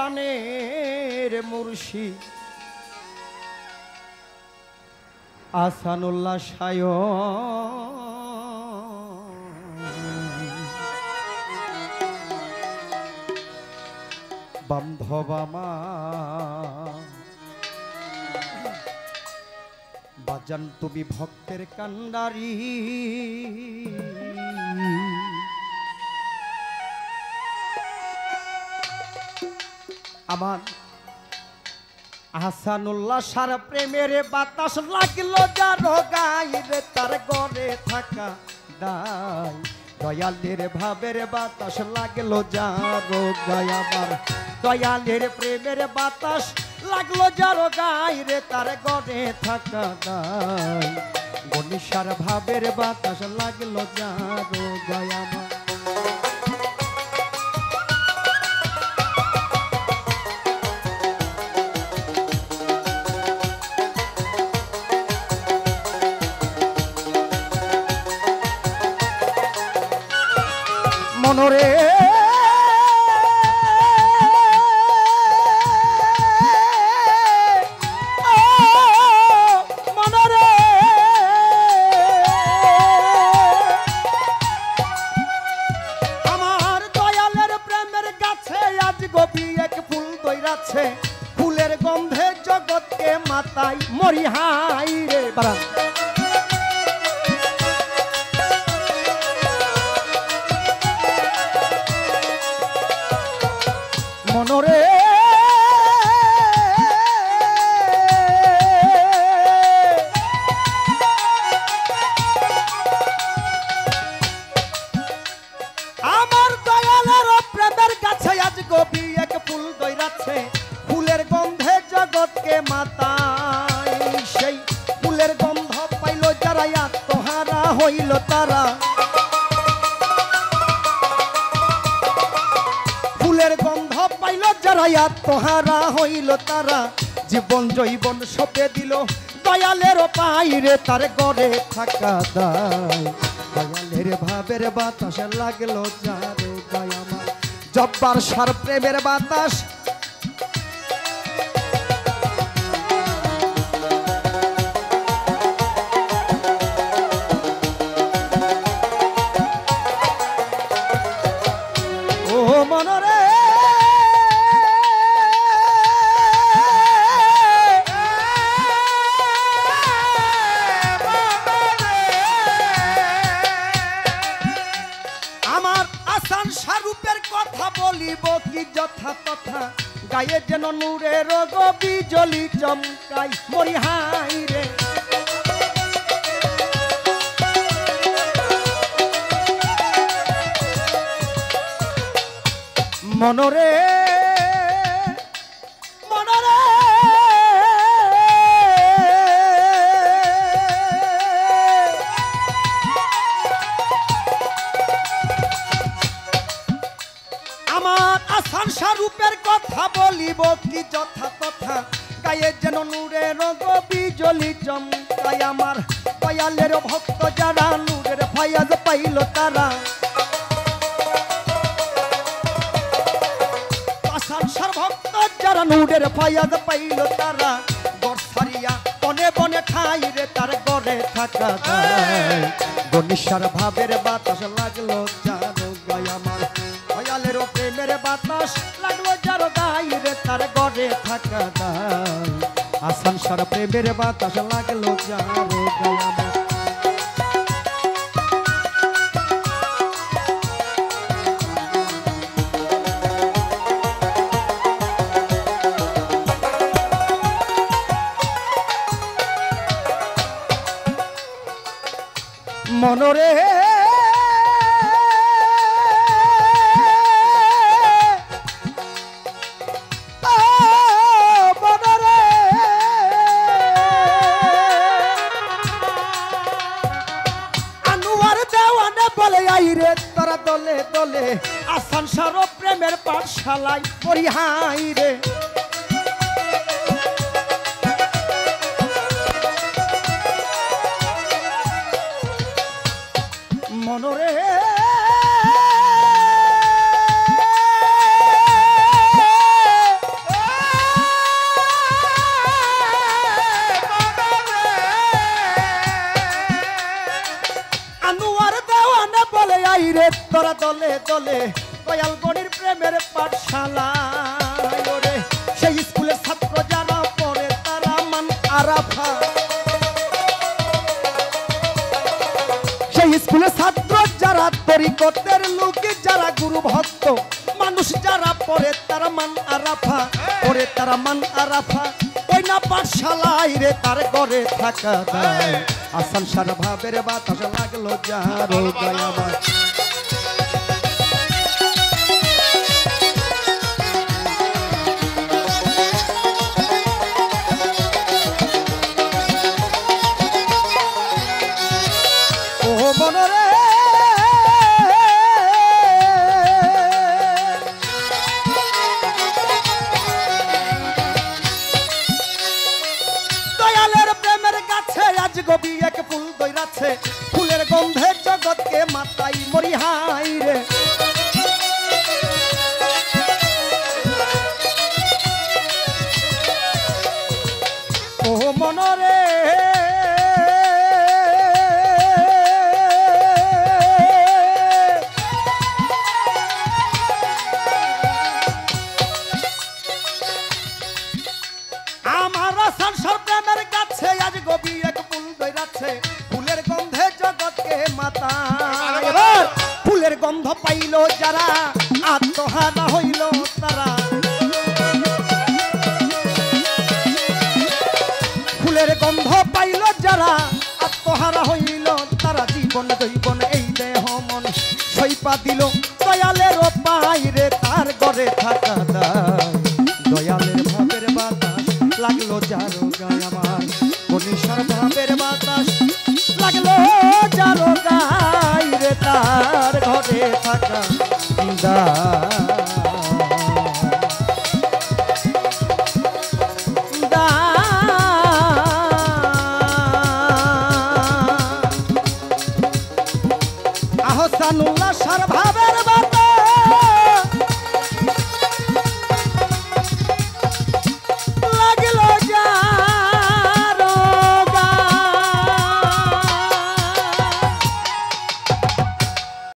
প্রাণের মুর্শিদ আহসানুল্লাহ সায়ন বান্ধব আমার বাজান তুমি ভক্তের কান্ডারি আমার আহসানুল্লাহ সারা প্রেমের বাতাস লাগলো যার গাইরে তার গড়ে থাকা দায় দয়ালের ভাবের বাতাস লাগলো যার গায় আমার দয়ালের প্রেমের বাতাস লাগলো যার গাইরে তার গড়ে থাকা দায় গণেশার ভাবের বাতাস লাগলো যার গায় আমার মনরে মনরে আমার দয়ালের প্রেমের গাছে আজ গোপী এক ফুল দইরাছে ফুলের গন্ধে জগৎকে মাতাই মরি হাই রে বারা মনরে আমার দয়ালের প্রেমের কাছে আজ গোপী এক ফুল দইরাছে ফুলের গন্ধে জগৎকে মাতাই সেই ফুলের গন্ধ পাইল যারা আত্মহারা হইল তারা ফুলের গন্ধ পাইল যারা আত্মহারা হইল তারা জীবন জৈবন সপে দিল দয়ালের পাইরে তার গড়ে থাকা দায় দয়ালের ভাবের বাতাস লাগলো যার গায় আমার জব্বার সার প্রেমের বাতাস ও মনরে আমার আসান স্বরূপের কথা বলিব কি যথা তথা গায়ে যেন নূরের বিজলি চমকাই মরি হাই রে মনরে মনরে আমার আসান স্বরূপের কথা বলিব কি যথা তথা গায়ে যেন নূরের বিজলি চমকাই আমার দয়ালের ভক্ত যারা নূরের ফয়াজ পাইল তারা ভক্ত যারা নূরের ফয়াজ পাইল তারা গড়সারিয়া বনে বনে খাই রে তার গড়ে থাকা দায় গণেশার ভাবের বাতাস লাগলো যার গায় আমার দয়ালের প্রেমের বাতাস লাগলো যার গায় রে তার গড়ে থাকা দায় আসান সারা প্রেমের বাতাস লাগলো যার গায় আমার মনরে মনরে আনোয়ার দেওয়ানে বলে আইরে তোরা দলে দলে আসান সার প্রেমের পাঠশালায় পড়ি হাই রে মনরে চলে দয়াল গণির প্রেমের পাঠশালা ওরে সেই স্কুলের ছাত্র যারা পড়ে তারা মান আরাফা সেই স্কুলের ছাত্র যারা তরিকতের লোক যারা গুরু ভক্ত মানুষ যারা পড়ে তারা মান আরাফা পড়ে তারা মান আরাফা ওই না পাঠশালায় রে তার ঘরে থাকা দায় আসান সারা ভাবের বাতাস লাগলো যারো গায় আমার ও মনরে দয়ালের প্রেমের গাছে আজ গবি এক ফুল দইরাছে ফুলের গন্ধে জগৎকে মাতাই মরি হাই রে ও মনরে আমার সংসার প্রেমের কাছে আজ গবি এক ফুল দইরাছে ফুলের গন্ধে জগৎকে মাতায় এবার ফুলের গন্ধ পাইল যারা আত্মহারা হইল তারা ফুলের গন্ধ পাইল যারা আত্মহারা হইল তারা জীবন জৈবন এই দেহ মন সইপা দিল দয়ালের পাইরে তার ঘরে থাকা দায় দয়ালের ভাবের বাতাস লাগলো যারো গায় আমার কনিষ্ঠার ভাবের বাতাস লাগলো যারো গায় রে তার ঘরে থাকা দায়